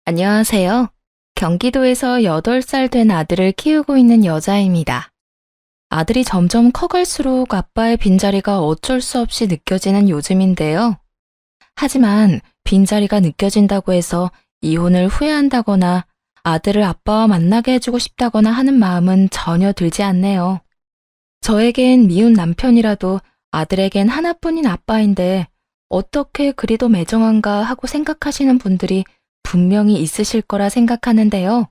안녕하세요. 경기도에서 8살 된 아들을 키우고 있는 여자입니다. 아들이 점점 커갈수록 아빠의 빈자리가 어쩔 수 없이 느껴지는 요즘인데요. 하지만 빈자리가 느껴진다고 해서 이혼을 후회한다거나 아들을 아빠와 만나게 해주고 싶다거나 하는 마음은 전혀 들지 않네요. 저에겐 미운 남편이라도 아들에겐 하나뿐인 아빠인데 어떻게 그리도 매정한가 하고 생각하시는 분들이 분명히 있으실 거라 생각하는데요.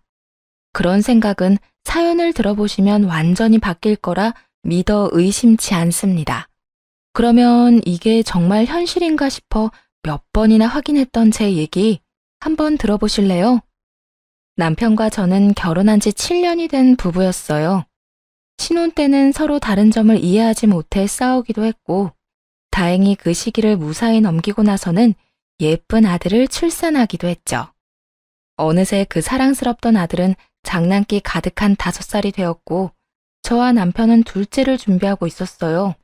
그런 생각은 사연을 들어보시면 완전히 바뀔 거라 믿어 의심치 않습니다. 그러면 이게 정말 현실인가 싶어 몇 번이나 확인했던 제 얘기 한번 들어보실래요? 남편과 저는 결혼한 지 7년이 된 부부였어요. 신혼 때는 서로 다른 점을 이해하지 못해 싸우기도 했고, 다행히 그 시기를 무사히 넘기고 나서는 예쁜 아들을 출산하기도 했죠. 어느새 그 사랑스럽던 아들은 장난기 가득한 5살이 되었고, 저와 남편은 둘째를 준비하고 있었어요.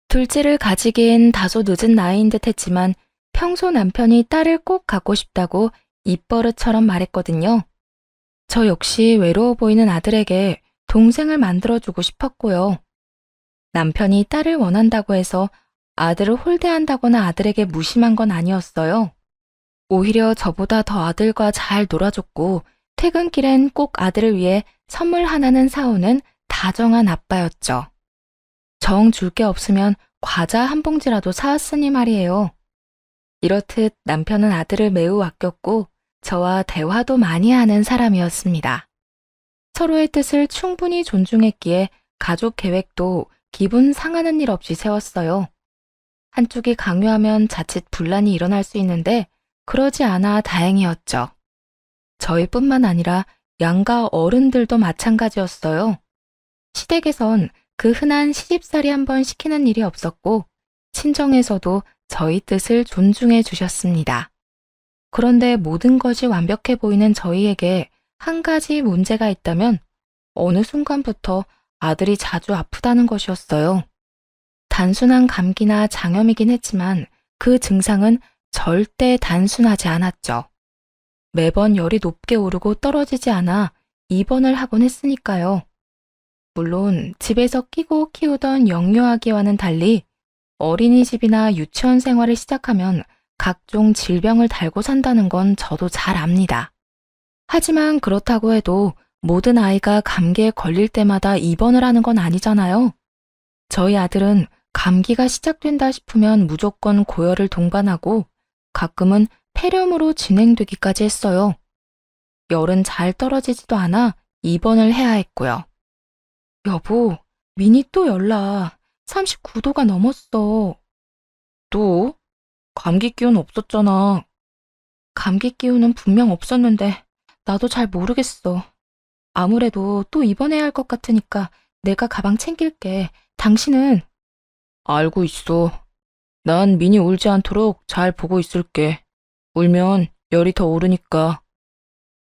둘째를 가지기엔 다소 늦은 나이인 듯 했지만 평소 남편이 딸을 꼭 갖고 싶다고 입버릇처럼 말했거든요. 저 역시 외로워 보이는 아들에게 동생을 만들어주고 싶었고요. 남편이 딸을 원한다고 해서 아들을 홀대한다거나 아들에게 무심한 건 아니었어요. 오히려 저보다 더 아들과 잘 놀아줬고 퇴근길엔 꼭 아들을 위해 선물 하나는 사오는 다정한 아빠였죠. 정 줄 게 없으면 과자 한 봉지라도 사왔으니 말이에요. 이렇듯 남편은 아들을 매우 아꼈고 저와 대화도 많이 하는 사람이었습니다. 서로의 뜻을 충분히 존중했기에 가족 계획도 기분 상하는 일 없이 세웠어요. 한쪽이 강요하면 자칫 분란이 일어날 수 있는데 그러지 않아 다행이었죠. 저희뿐만 아니라 양가 어른들도 마찬가지였어요. 시댁에선 그 흔한 시집살이 한번 시키는 일이 없었고 친정에서도 저희 뜻을 존중해 주셨습니다. 그런데 모든 것이 완벽해 보이는 저희에게 한 가지 문제가 있다면 어느 순간부터 아들이 자주 아프다는 것이었어요. 단순한 감기나 장염이긴 했지만 그 증상은 절대 단순하지 않았죠. 매번 열이 높게 오르고 떨어지지 않아 입원을 하곤 했으니까요. 물론 집에서 끼고 키우던 영유아기와는 달리 어린이집이나 유치원 생활을 시작하면 각종 질병을 달고 산다는 건 저도 잘 압니다. 하지만 그렇다고 해도 모든 아이가 감기에 걸릴 때마다 입원을 하는 건 아니잖아요. 저희 아들은 감기가 시작된다 싶으면 무조건 고열을 동반하고 가끔은 폐렴으로 진행되기까지 했어요. 열은 잘 떨어지지도 않아 입원을 해야 했고요. 여보, 민이 또 열나. 39도가 넘었어. 또? 감기 기운 없었잖아. 감기 기운은 분명 없었는데 나도 잘 모르겠어. 아무래도 또 입원해야 할 것 같으니까 내가 가방 챙길게. 당신은? 알고 있어. 난 민이 울지 않도록 잘 보고 있을게. 울면 열이 더 오르니까.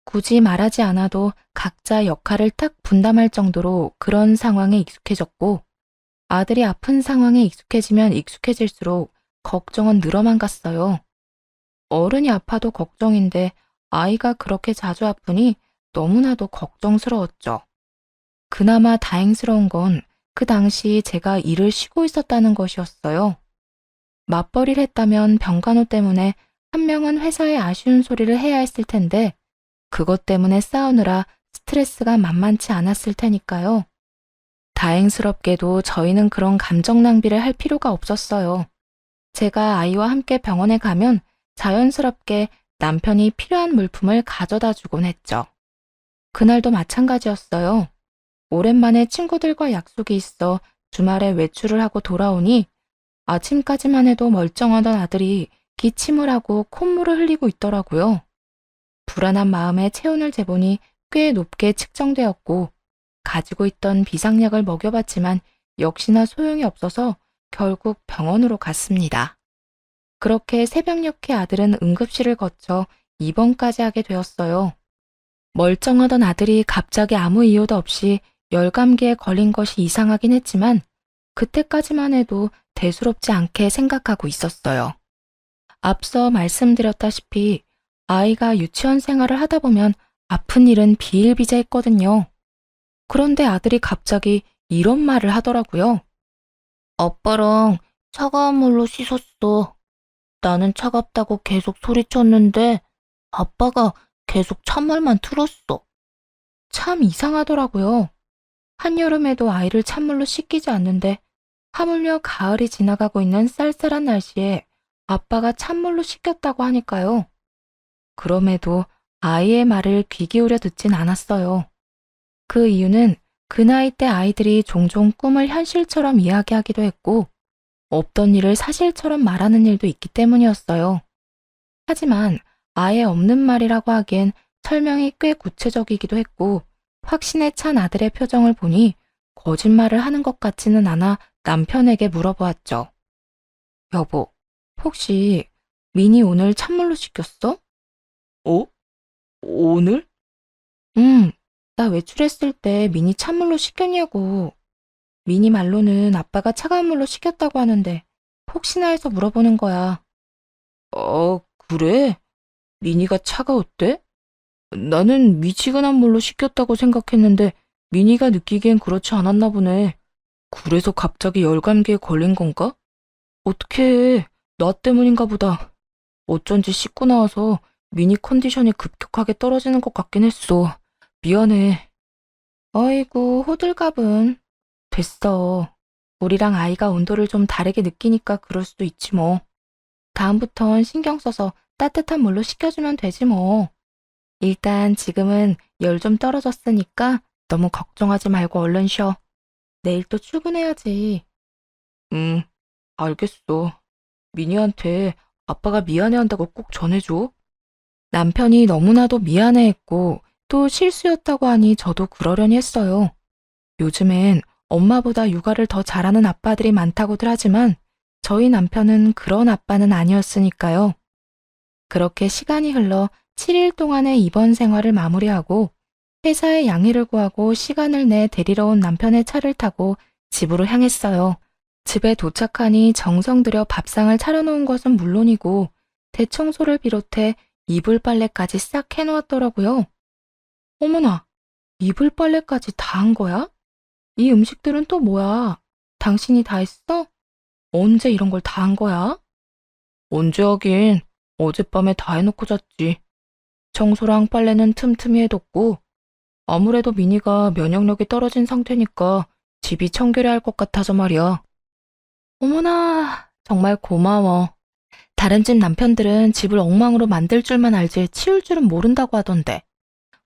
굳이 말하지 않아도 각자 역할을 딱 분담할 정도로 그런 상황에 익숙해졌고, 아들이 아픈 상황에 익숙해지면 익숙해질수록 걱정은 늘어만 갔어요. 어른이 아파도 걱정인데 아이가 그렇게 자주 아프니 너무나도 걱정스러웠죠. 그나마 다행스러운 건 그 당시 제가 일을 쉬고 있었다는 것이었어요. 맞벌이를 했다면 병간호 때문에 한 명은 회사에 아쉬운 소리를 해야 했을 텐데 그것 때문에 싸우느라 스트레스가 만만치 않았을 테니까요. 다행스럽게도 저희는 그런 감정 낭비를 할 필요가 없었어요. 제가 아이와 함께 병원에 가면 자연스럽게 남편이 필요한 물품을 가져다 주곤 했죠. 그날도 마찬가지였어요. 오랜만에 친구들과 약속이 있어 주말에 외출을 하고 돌아오니 아침까지만 해도 멀쩡하던 아들이 기침을 하고 콧물을 흘리고 있더라고요. 불안한 마음에 체온을 재보니 꽤 높게 측정되었고 가지고 있던 비상약을 먹여봤지만 역시나 소용이 없어서 결국 병원으로 갔습니다. 그렇게 새벽녘에 아들은 응급실을 거쳐 입원까지 하게 되었어요. 멀쩡하던 아들이 갑자기 아무 이유도 없이 열감기에 걸린 것이 이상하긴 했지만 그때까지만 해도 대수롭지 않게 생각하고 있었어요. 앞서 말씀드렸다시피 아이가 유치원 생활을 하다 보면 아픈 일은 비일비재했거든요. 그런데 아들이 갑자기 이런 말을 하더라고요. 아빠랑 차가운 물로 씻었어. 나는 차갑다고 계속 소리쳤는데 아빠가 계속 찬물만 틀었어. 참 이상하더라고요. 한여름에도 아이를 찬물로 씻기지 않는데 하물며 가을이 지나가고 있는 쌀쌀한 날씨에 아빠가 찬물로 씻겼다고 하니까요. 그럼에도 아이의 말을 귀 기울여 듣진 않았어요. 그 이유는 그 나이 때 아이들이 종종 꿈을 현실처럼 이야기하기도 했고 없던 일을 사실처럼 말하는 일도 있기 때문이었어요. 하지만 아예 없는 말이라고 하기엔 설명이 꽤 구체적이기도 했고 확신에 찬 아들의 표정을 보니 거짓말을 하는 것 같지는 않아 남편에게 물어보았죠. 여보, 혹시 민이 오늘 찬물로 씻겼어? 어? 오늘? 나 외출했을 때 민이 찬물로 씻겼냐고. 민이 말로는 아빠가 차가운 물로 씻겼다고 하는데 혹시나 해서 물어보는 거야. 그래? 미니가 차가웠대? 나는 미지근한 물로 씻겼다고 생각했는데 미니가 느끼기엔 그렇지 않았나 보네. 그래서 갑자기 열감기에 걸린 건가? 어떡해. 나 때문인가 보다. 어쩐지 씻고 나와서 미니 컨디션이 급격하게 떨어지는 것 같긴 했어. 미안해. 아이고, 호들갑은. 됐어. 우리랑 아이가 온도를 좀 다르게 느끼니까 그럴 수도 있지 뭐. 다음부턴 신경 써서 따뜻한 물로 씻겨주면 되지 뭐. 일단 지금은 열 좀 떨어졌으니까 너무 걱정하지 말고 얼른 쉬어. 내일 또 출근해야지. 응, 알겠어. 미니한테 아빠가 미안해한다고 꼭 전해줘. 남편이 너무나도 미안해했고 또 실수였다고 하니 저도 그러려니 했어요. 요즘엔 엄마보다 육아를 더 잘하는 아빠들이 많다고들 하지만 저희 남편은 그런 아빠는 아니었으니까요. 그렇게 시간이 흘러 7일 동안의 입원 생활을 마무리하고 회사에 양해를 구하고 시간을 내 데리러 온 남편의 차를 타고 집으로 향했어요. 집에 도착하니 정성 들여 밥상을 차려놓은 것은 물론이고 대청소를 비롯해 이불 빨래까지 싹 해놓았더라고요. 어머나, 이불 빨래까지 다 한 거야? 이 음식들은 또 뭐야? 당신이 다 했어? 언제 이런 걸 다 한 거야? 언제 하긴 어젯밤에 다 해놓고 잤지. 청소랑 빨래는 틈틈이 해뒀고 아무래도 미니가 면역력이 떨어진 상태니까 집이 청결해야 할 것 같아서 말이야. 어머나, 정말 고마워. 다른 집 남편들은 집을 엉망으로 만들 줄만 알지 치울 줄은 모른다고 하던데.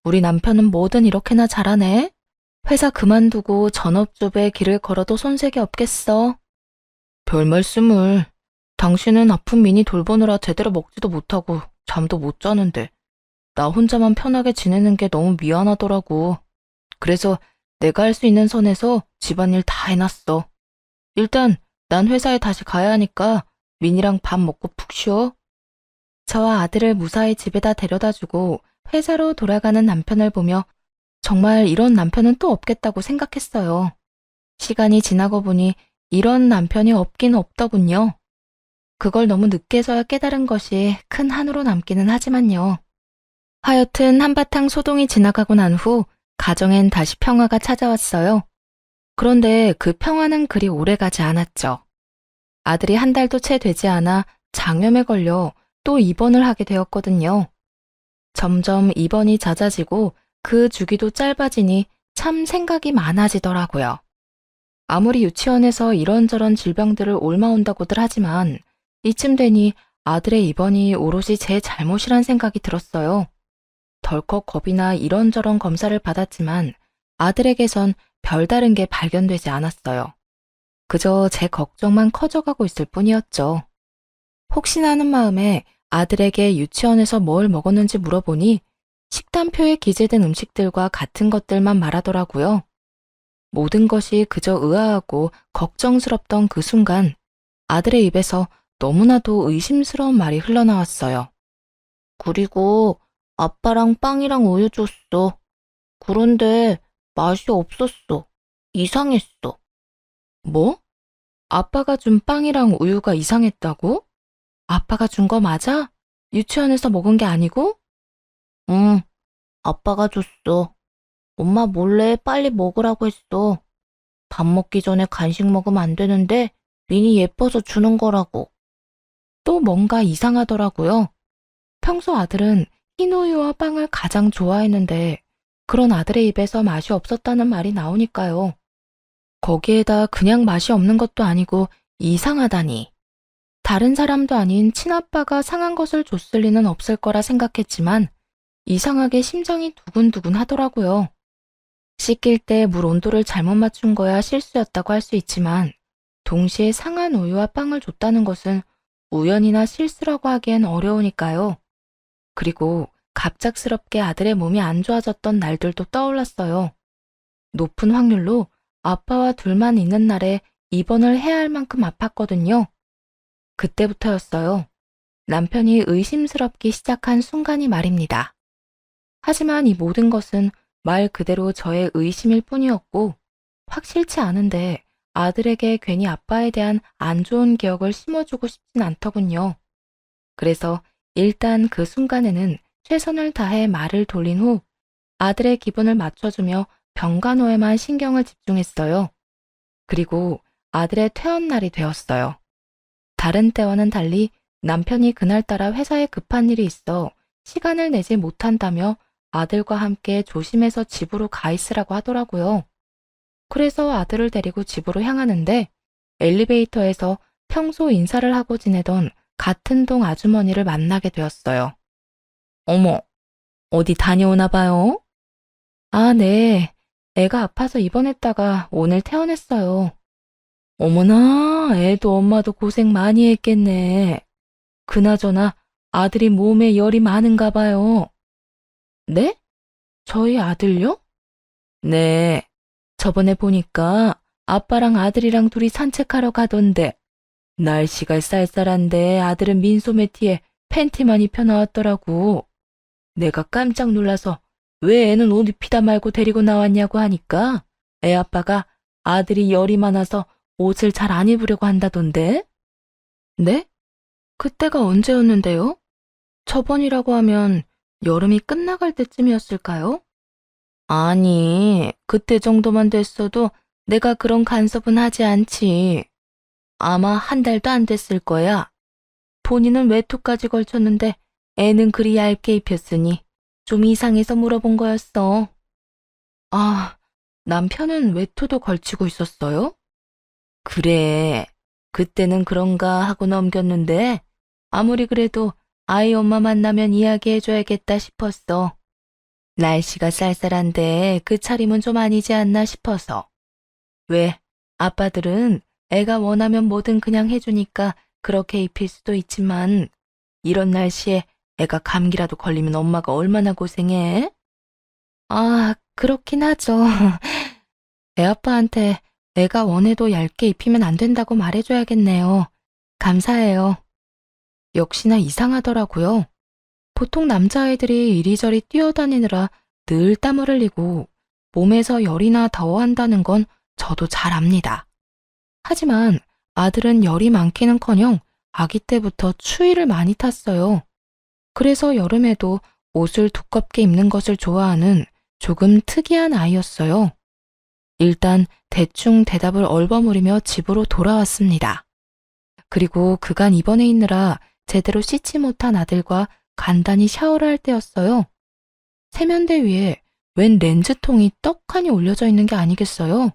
우리 남편은 뭐든 이렇게나 잘하네. 회사 그만두고 전업주부의 길을 걸어도 손색이 없겠어. 별 말씀을. 당신은 아픈 미니 돌보느라 제대로 먹지도 못하고 잠도 못 자는데 나 혼자만 편하게 지내는 게 너무 미안하더라고. 그래서 내가 할 수 있는 선에서 집안일 다 해놨어. 일단 난 회사에 다시 가야 하니까 민이랑 밥 먹고 푹 쉬어. 저와 아들을 무사히 집에다 데려다주고 회사로 돌아가는 남편을 보며 정말 이런 남편은 또 없겠다고 생각했어요. 시간이 지나고 보니 이런 남편이 없긴 없더군요. 그걸 너무 늦게서야 깨달은 것이 큰 한으로 남기는 하지만요. 하여튼 한바탕 소동이 지나가고 난 후 가정엔 다시 평화가 찾아왔어요. 그런데 그 평화는 그리 오래가지 않았죠. 아들이 한 달도 채 되지 않아 장염에 걸려 또 입원을 하게 되었거든요. 점점 입원이 잦아지고 그 주기도 짧아지니 참 생각이 많아지더라고요. 아무리 유치원에서 이런저런 질병들을 옮아온다고들 하지만 이쯤 되니 아들의 입원이 오롯이 제 잘못이란 생각이 들었어요. 덜컥 겁이나 이런저런 검사를 받았지만 아들에게선 별다른 게 발견되지 않았어요. 그저 제 걱정만 커져가고 있을 뿐이었죠. 혹시나 하는 마음에 아들에게 유치원에서 뭘 먹었는지 물어보니 식단표에 기재된 음식들과 같은 것들만 말하더라고요. 모든 것이 그저 의아하고 걱정스럽던 그 순간 아들의 입에서 너무나도 의심스러운 말이 흘러나왔어요. 그리고 아빠랑 빵이랑 우유 줬어. 그런데 맛이 없었어. 이상했어. 뭐? 아빠가 준 빵이랑 우유가 이상했다고? 아빠가 준 거 맞아? 유치원에서 먹은 게 아니고? 응, 아빠가 줬어. 엄마 몰래 빨리 먹으라고 했어. 밥 먹기 전에 간식 먹으면 안 되는데 린이 예뻐서 주는 거라고. 또 뭔가 이상하더라고요. 평소 아들은 흰우유와 빵을 가장 좋아했는데 그런 아들의 입에서 맛이 없었다는 말이 나오니까요. 거기에다 그냥 맛이 없는 것도 아니고 이상하다니. 다른 사람도 아닌 친아빠가 상한 것을 줬을 리는 없을 거라 생각했지만 이상하게 심장이 두근두근 하더라고요. 씻길 때 물 온도를 잘못 맞춘 거야 실수였다고 할 수 있지만 동시에 상한 우유와 빵을 줬다는 것은 우연이나 실수라고 하기엔 어려우니까요. 그리고 갑작스럽게 아들의 몸이 안 좋아졌던 날들도 떠올랐어요. 높은 확률로 아빠와 둘만 있는 날에 입원을 해야 할 만큼 아팠거든요. 그때부터였어요. 남편이 의심스럽기 시작한 순간이 말입니다. 하지만 이 모든 것은 말 그대로 저의 의심일 뿐이었고 확실치 않은데 아들에게 괜히 아빠에 대한 안 좋은 기억을 심어주고 싶진 않더군요. 그래서 일단 그 순간에는 최선을 다해 말을 돌린 후 아들의 기분을 맞춰주며 병간호에만 신경을 집중했어요. 그리고 아들의 퇴원날이 되었어요. 다른 때와는 달리 남편이 그날따라 회사에 급한 일이 있어 시간을 내지 못한다며 아들과 함께 조심해서 집으로 가 있으라고 하더라고요. 그래서 아들을 데리고 집으로 향하는데 엘리베이터에서 평소 인사를 하고 지내던 같은 동 아주머니를 만나게 되었어요. 어머, 어디 다녀오나 봐요? 아, 네. 애가 아파서 입원했다가 오늘 퇴원했어요. 어머나, 애도 엄마도 고생 많이 했겠네. 그나저나 아들이 몸에 열이 많은가 봐요. 네? 저희 아들요? 네. 저번에 보니까 아빠랑 아들이랑 둘이 산책하러 가던데 날씨가 쌀쌀한데 아들은 민소매티에 팬티만 입혀 나왔더라고. 내가 깜짝 놀라서 왜 애는 옷 입히다 말고 데리고 나왔냐고 하니까 애 아빠가 아들이 열이 많아서 옷을 잘 안 입으려고 한다던데? 네? 그때가 언제였는데요? 저번이라고 하면 여름이 끝나갈 때쯤이었을까요? 아니, 그때 정도만 됐어도 내가 그런 간섭은 하지 않지. 아마 한 달도 안 됐을 거야. 본인은 외투까지 걸쳤는데 애는 그리 얇게 입혔으니 좀 이상해서 물어본 거였어. 아, 남편은 외투도 걸치고 있었어요? 그래, 그때는 그런가 하고 넘겼는데 아무리 그래도 아이 엄마 만나면 이야기해줘야겠다 싶었어. 날씨가 쌀쌀한데 그 차림은 좀 아니지 않나 싶어서. 왜, 아빠들은 애가 원하면 뭐든 그냥 해주니까 그렇게 입힐 수도 있지만 이런 날씨에 애가 감기라도 걸리면 엄마가 얼마나 고생해? 아, 그렇긴 하죠. 애 아빠한테 애가 원해도 얇게 입히면 안 된다고 말해줘야겠네요. 감사해요. 역시나 이상하더라고요. 보통 남자아이들이 이리저리 뛰어다니느라 늘 땀을 흘리고 몸에서 열이나 더워한다는 건 저도 잘 압니다. 하지만 아들은 열이 많기는커녕 아기 때부터 추위를 많이 탔어요. 그래서 여름에도 옷을 두껍게 입는 것을 좋아하는 조금 특이한 아이였어요. 일단 대충 대답을 얼버무리며 집으로 돌아왔습니다. 그리고 그간 입원해 있느라 제대로 씻지 못한 아들과 간단히 샤워를 할 때였어요. 세면대 위에 웬 렌즈통이 떡하니 올려져 있는 게 아니겠어요?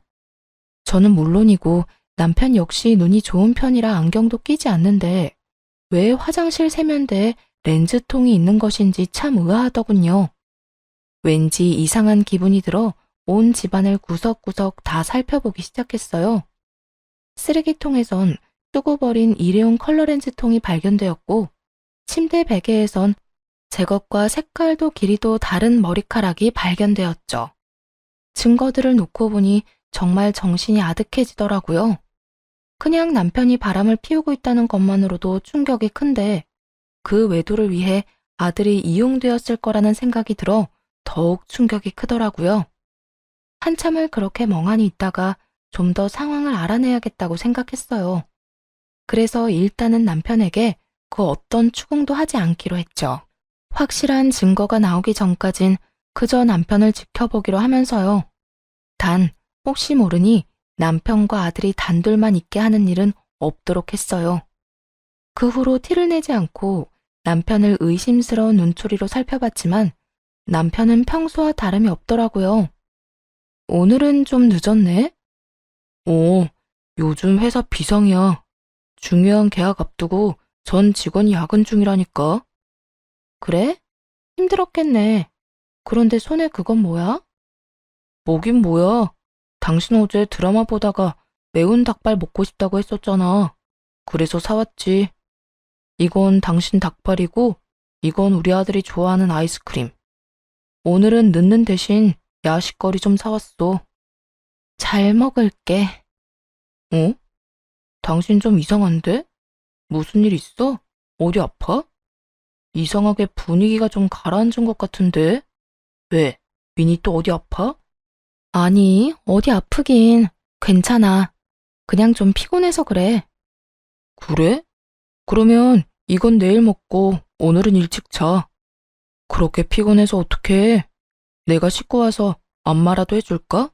저는 물론이고 남편 역시 눈이 좋은 편이라 안경도 끼지 않는데 왜 화장실 세면대에 렌즈통이 있는 것인지 참 의아하더군요. 왠지 이상한 기분이 들어 온 집안을 구석구석 다 살펴보기 시작했어요. 쓰레기통에선 쓰고 버린 일회용 컬러 렌즈통이 발견되었고 침대 베개에선 제 것과 색깔도 길이도 다른 머리카락이 발견되었죠. 증거들을 놓고 보니 정말 정신이 아득해지더라고요. 그냥 남편이 바람을 피우고 있다는 것만으로도 충격이 큰데 그 외도를 위해 아들이 이용되었을 거라는 생각이 들어 더욱 충격이 크더라고요. 한참을 그렇게 멍하니 있다가 좀 더 상황을 알아내야겠다고 생각했어요. 그래서 일단은 남편에게 그 어떤 추궁도 하지 않기로 했죠. 확실한 증거가 나오기 전까진 그저 남편을 지켜보기로 하면서요. 단, 혹시 모르니 남편과 아들이 단둘만 있게 하는 일은 없도록 했어요. 그 후로 티를 내지 않고 남편을 의심스러운 눈초리로 살펴봤지만 남편은 평소와 다름이 없더라고요. 오늘은 좀 늦었네? 요즘 회사 비상이야. 중요한 계약 앞두고 전 직원이 야근 중이라니까. 그래? 힘들었겠네. 그런데 손에 그건 뭐야? 뭐긴 뭐야. 당신 어제 드라마 보다가 매운 닭발 먹고 싶다고 했었잖아. 그래서 사왔지. 이건 당신 닭발이고, 이건 우리 아들이 좋아하는 아이스크림. 오늘은 늦는 대신 야식거리 좀 사왔어. 잘 먹을게. 어? 당신 좀 이상한데? 무슨 일 있어? 어디 아파? 이상하게 분위기가 좀 가라앉은 것 같은데? 왜? 민이 또 어디 아파? 아니, 어디 아프긴. 괜찮아. 그냥 좀 피곤해서 그래. 그래? 그러면 이건 내일 먹고 오늘은 일찍 자. 그렇게 피곤해서 어떡해? 내가 씻고 와서 안마라도 해줄까?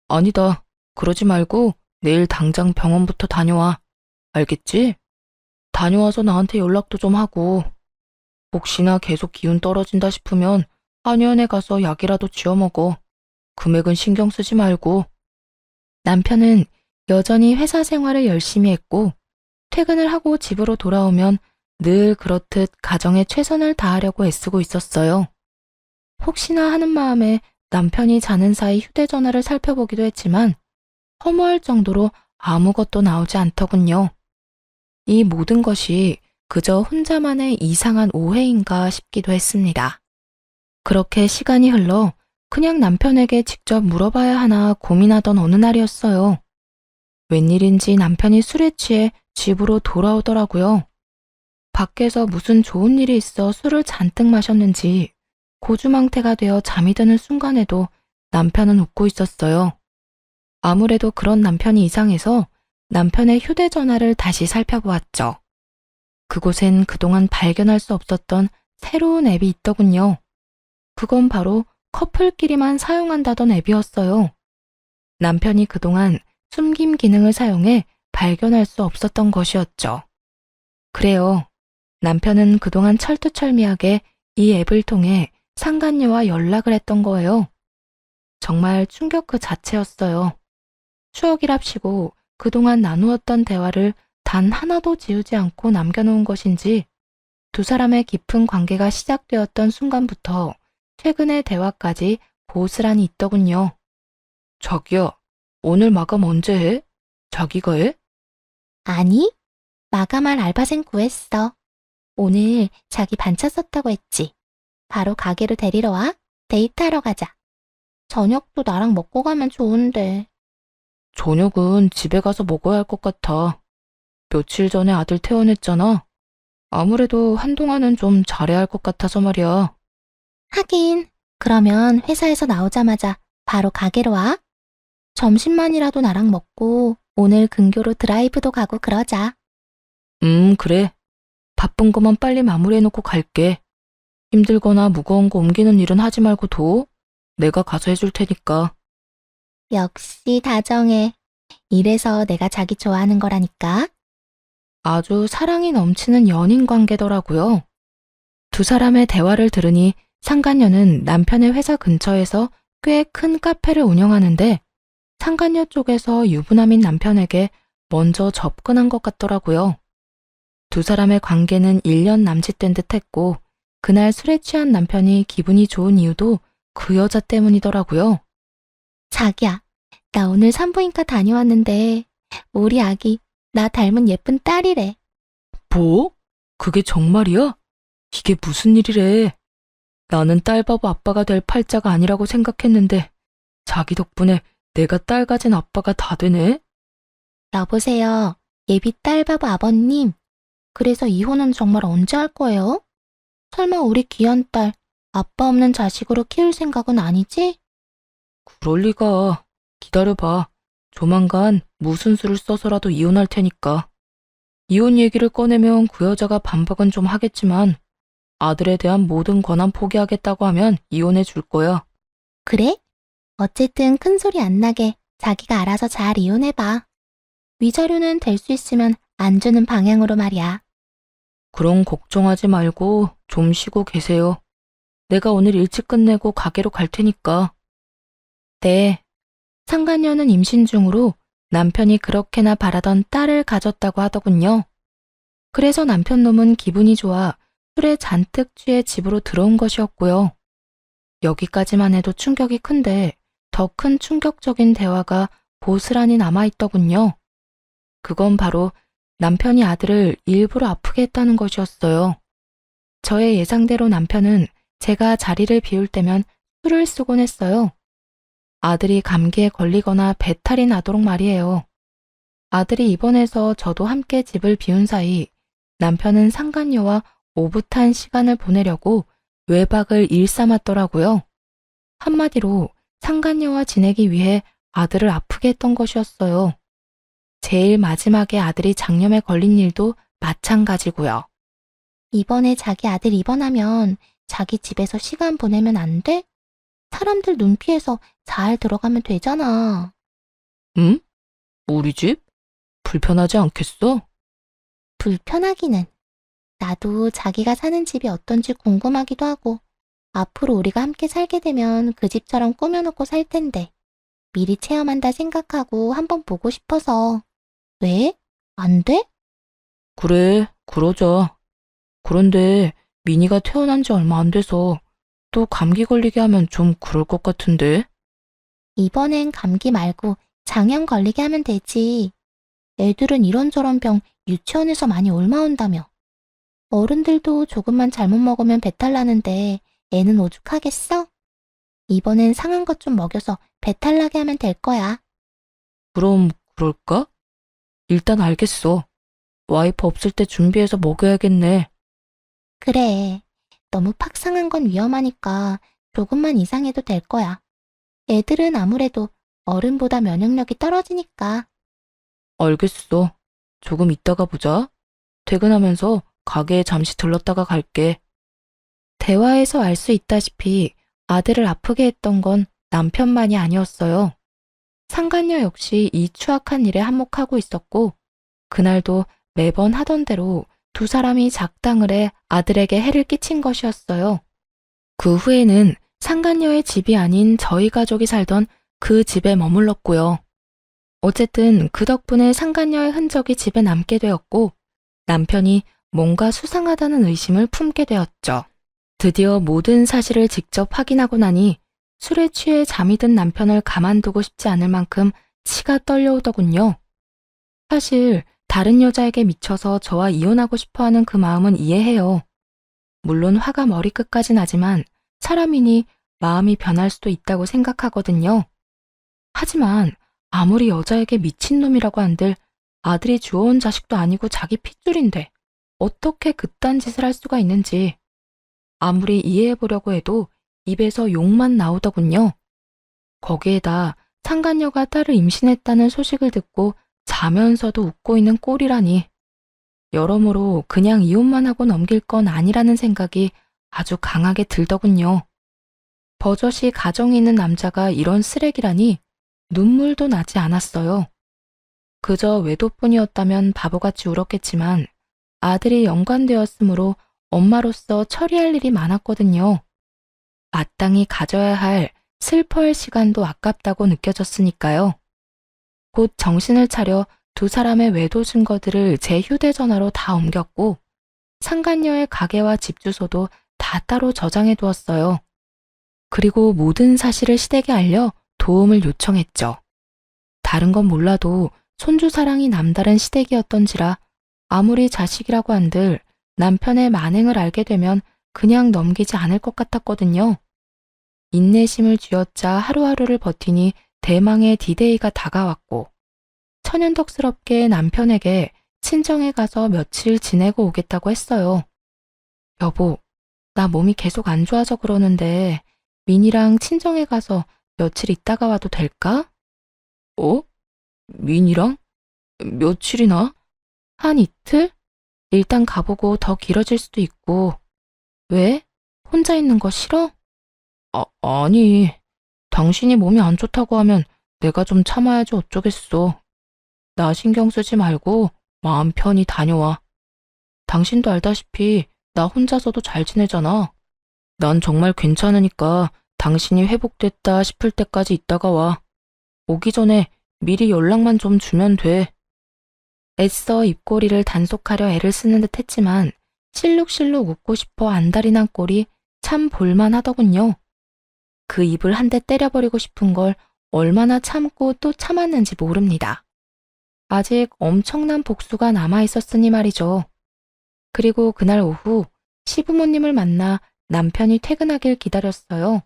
아니다. 그러지 말고 내일 당장 병원부터 다녀와. 알겠지? 다녀와서 나한테 연락도 좀 하고. 혹시나 계속 기운 떨어진다 싶으면 한의원에 가서 약이라도 지어 먹어. 금액은 신경 쓰지 말고. 남편은 여전히 회사 생활을 열심히 했고, 퇴근을 하고 집으로 돌아오면 늘 그렇듯 가정에 최선을 다하려고 애쓰고 있었어요. 혹시나 하는 마음에 남편이 자는 사이 휴대전화를 살펴보기도 했지만 허무할 정도로 아무것도 나오지 않더군요. 이 모든 것이 그저 혼자만의 이상한 오해인가 싶기도 했습니다. 그렇게 시간이 흘러 그냥 남편에게 직접 물어봐야 하나 고민하던 어느 날이었어요. 웬일인지 남편이 술에 취해 집으로 돌아오더라고요. 밖에서 무슨 좋은 일이 있어 술을 잔뜩 마셨는지 고주망태가 되어 잠이 드는 순간에도 남편은 웃고 있었어요. 아무래도 그런 남편이 이상해서 남편의 휴대전화를 다시 살펴보았죠. 그곳엔 그동안 발견할 수 없었던 새로운 앱이 있더군요. 그건 바로 커플끼리만 사용한다던 앱이었어요. 남편이 그동안 숨김 기능을 사용해 발견할 수 없었던 것이었죠. 그래요. 남편은 그동안 철두철미하게 이 앱을 통해 상간녀와 연락을 했던 거예요. 정말 충격 그 자체였어요. 추억이랍시고 그동안 나누었던 대화를 단 하나도 지우지 않고 남겨놓은 것인지 두 사람의 깊은 관계가 시작되었던 순간부터 최근의 대화까지 고스란히 있더군요. 자기야, 오늘 마감 언제 해? 자기가 해? 아니, 마감할 알바생 구했어. 오늘 자기 반차 썼다고 했지. 바로 가게로 데리러 와. 데이트하러 가자. 저녁도 나랑 먹고 가면 좋은데. 저녁은 집에 가서 먹어야 할 것 같아. 며칠 전에 아들 퇴원했잖아. 아무래도 한동안은 좀 잘해야 할 것 같아서 말이야. 하긴, 그러면 회사에서 나오자마자 바로 가게로 와. 점심만이라도 나랑 먹고 오늘 근교로 드라이브도 가고 그러자. 그래. 바쁜 거만 빨리 마무리해놓고 갈게. 힘들거나 무거운 거 옮기는 일은 하지 말고 둬. 내가 가서 해줄 테니까. 역시 다정해. 이래서 내가 자기 좋아하는 거라니까. 아주 사랑이 넘치는 연인 관계더라고요. 두 사람의 대화를 들으니 상간녀는 남편의 회사 근처에서 꽤 큰 카페를 운영하는데 상간녀 쪽에서 유부남인 남편에게 먼저 접근한 것 같더라고요. 두 사람의 관계는 1년 남짓된 듯 했고 그날 술에 취한 남편이 기분이 좋은 이유도 그 여자 때문이더라고요. 자기야, 나 오늘 산부인과 다녀왔는데 우리 아기 나 닮은 예쁜 딸이래. 뭐? 그게 정말이야? 이게 무슨 일이래? 나는 딸바보 아빠가 될 팔자가 아니라고 생각했는데 자기 덕분에 내가 딸 가진 아빠가 다 되네? 여보세요. 예비 딸바보 아버님. 그래서 이혼은 정말 언제 할 거예요? 설마 우리 귀한 딸 아빠 없는 자식으로 키울 생각은 아니지? 그럴 리가. 기다려봐. 조만간 무슨 수를 써서라도 이혼할 테니까. 이혼 얘기를 꺼내면 그 여자가 반박은 좀 하겠지만 아들에 대한 모든 권한 포기하겠다고 하면 이혼해 줄 거야. 그래? 어쨌든 큰 소리 안 나게 자기가 알아서 잘 이혼해봐. 위자료는 될 수 있으면 안 주는 방향으로 말이야. 그럼 걱정하지 말고 좀 쉬고 계세요. 내가 오늘 일찍 끝내고 가게로 갈 테니까. 네. 상간녀는 임신 중으로 남편이 그렇게나 바라던 딸을 가졌다고 하더군요. 그래서 남편 놈은 기분이 좋아 술에 잔뜩 취해 집으로 들어온 것이었고요. 여기까지만 해도 충격이 큰데 더 큰 충격적인 대화가 고스란히 남아있더군요. 그건 바로 남편이 아들을 일부러 아프게 했다는 것이었어요. 저의 예상대로 남편은 제가 자리를 비울 때면 술을 쓰곤 했어요. 아들이 감기에 걸리거나 배탈이 나도록 말이에요. 아들이 입원해서 저도 함께 집을 비운 사이 남편은 상간녀와 오붓한 시간을 보내려고 외박을 일삼았더라고요. 한마디로 상간녀와 지내기 위해 아들을 아프게 했던 것이었어요. 제일 마지막에 아들이 장염에 걸린 일도 마찬가지고요. 이번에 자기 아들 입원하면 자기 집에서 시간 보내면 안 돼? 사람들 눈 피해서 잘 들어가면 되잖아. 응? 우리 집? 불편하지 않겠어? 불편하기는. 나도 자기가 사는 집이 어떤지 궁금하기도 하고, 앞으로 우리가 함께 살게 되면 그 집처럼 꾸며놓고 살 텐데, 미리 체험한다 생각하고 한번 보고 싶어서. 왜? 안 돼? 그래, 그러자. 그런데 미니가 태어난 지 얼마 안 돼서 또 감기 걸리게 하면 좀 그럴 것 같은데. 이번엔 감기 말고 장염 걸리게 하면 되지. 애들은 이런저런 병 유치원에서 많이 옮아온다며. 어른들도 조금만 잘못 먹으면 배탈 나는데 애는 오죽하겠어? 이번엔 상한 것 좀 먹여서 배탈 나게 하면 될 거야. 그럼 그럴까? 일단 알겠어. 와이프 없을 때 준비해서 먹여야겠네. 그래. 너무 팍 상한 건 위험하니까 조금만 이상해도 될 거야. 애들은 아무래도 어른보다 면역력이 떨어지니까. 알겠어. 조금 이따가 보자. 퇴근하면서 가게에 잠시 들렀다가 갈게. 대화에서 알 수 있다시피 아들을 아프게 했던 건 남편만이 아니었어요. 상간녀 역시 이 추악한 일에 한몫하고 있었고, 그날도 매번 하던 대로 두 사람이 작당을 해 아들에게 해를 끼친 것이었어요. 그 후에는 상간녀의 집이 아닌 저희 가족이 살던 그 집에 머물렀고요. 어쨌든 그 덕분에 상간녀의 흔적이 집에 남게 되었고, 남편이 뭔가 수상하다는 의심을 품게 되었죠. 드디어 모든 사실을 직접 확인하고 나니 술에 취해 잠이 든 남편을 가만두고 싶지 않을 만큼 치가 떨려오더군요. 사실 다른 여자에게 미쳐서 저와 이혼하고 싶어하는 그 마음은 이해해요. 물론 화가 머리끝까지 나지만 사람이니 마음이 변할 수도 있다고 생각하거든요. 하지만 아무리 여자에게 미친놈이라고 한들 아들이 주워온 자식도 아니고 자기 핏줄인데 어떻게 그딴 짓을 할 수가 있는지 아무리 이해해보려고 해도 입에서 욕만 나오더군요. 거기에다 상간녀가 딸을 임신했다는 소식을 듣고 자면서도 웃고 있는 꼴이라니. 여러모로 그냥 이혼만 하고 넘길 건 아니라는 생각이 아주 강하게 들더군요. 버젓이 가정이 있는 남자가 이런 쓰레기라니 눈물도 나지 않았어요. 그저 외도뿐이었다면 바보같이 울었겠지만 아들이 연관되었으므로 엄마로서 처리할 일이 많았거든요. 마땅히 가져야 할 슬퍼할 시간도 아깝다고 느껴졌으니까요. 곧 정신을 차려 두 사람의 외도 증거들을 제 휴대전화로 다 옮겼고 상간녀의 가게와 집 주소도 다 따로 저장해 두었어요. 그리고 모든 사실을 시댁에 알려 도움을 요청했죠. 다른 건 몰라도 손주 사랑이 남다른 시댁이었던지라 아무리 자식이라고 한들 남편의 만행을 알게 되면 그냥 넘기지 않을 것 같았거든요. 인내심을 쥐어짜 하루하루를 버티니 대망의 디데이가 다가왔고 천연덕스럽게 남편에게 친정에 가서 며칠 지내고 오겠다고 했어요. 여보, 나 몸이 계속 안 좋아져 그러는데 민이랑 친정에 가서 며칠 있다가 와도 될까? 어? 민이랑? 며칠이나? 한 이틀? 일단 가보고 더 길어질 수도 있고. 왜? 혼자 있는 거 싫어? 아니. 당신이 몸이 안 좋다고 하면 내가 좀 참아야지 어쩌겠어. 나 신경 쓰지 말고 마음 편히 다녀와. 당신도 알다시피 나 혼자서도 잘 지내잖아. 난 정말 괜찮으니까 당신이 회복됐다 싶을 때까지 있다가 와. 오기 전에 미리 연락만 좀 주면 돼. 애써 입꼬리를 단속하려 애를 쓰는 듯 했지만 실룩실룩 웃고 싶어 안달이 난 꼴이 참 볼만하더군요. 그 입을 한 대 때려버리고 싶은 걸 얼마나 참고 또 참았는지 모릅니다. 아직 엄청난 복수가 남아있었으니 말이죠. 그리고 그날 오후 시부모님을 만나 남편이 퇴근하길 기다렸어요.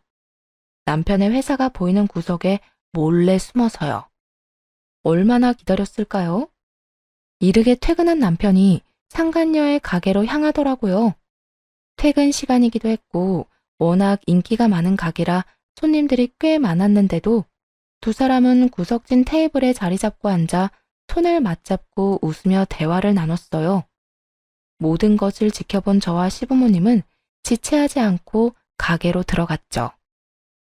남편의 회사가 보이는 구석에 몰래 숨어서요. 얼마나 기다렸을까요? 이르게 퇴근한 남편이 상간녀의 가게로 향하더라고요. 퇴근 시간이기도 했고 워낙 인기가 많은 가게라 손님들이 꽤 많았는데도 두 사람은 구석진 테이블에 자리 잡고 앉아 손을 맞잡고 웃으며 대화를 나눴어요. 모든 것을 지켜본 저와 시부모님은 지체하지 않고 가게로 들어갔죠.